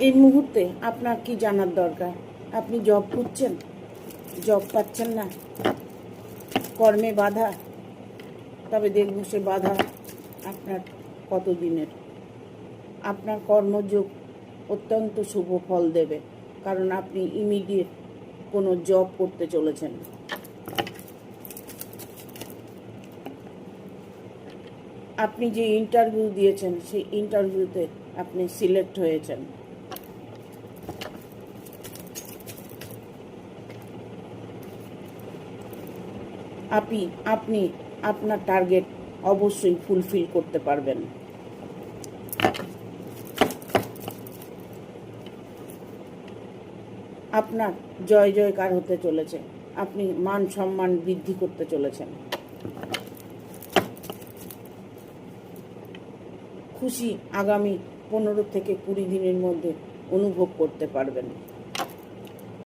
এই মুহূর্তে আপনার কি জানার দরকার? আপনি জব খুঁজছেন, জব পাচ্ছেন না, কর্মে বাধা। তবে দেখব সে বাধা আপনার কতদিনের। আপনার কর্মযোগ অত্যন্ত শুভ ফল দেবে, কারণ আপনি ইমিডিয়েট কোনো জব করতে চলেছেন। আপনি যে ইন্টারভিউ দিয়েছেন সেই ইন্টারভিউতে আপনি সিলেক্ট হয়েছেন। আপনি আপনার টার্গেট অবশ্যই ফুলফিল করতে পারবেন। আপনার জয় জয়কার হতে চলেছে। আপনি মান সম্মান বৃদ্ধি করতে চলেছেন। খুশি আগামী 15 থেকে 20 দিনের মধ্যে অনুভব করতে পারবেন।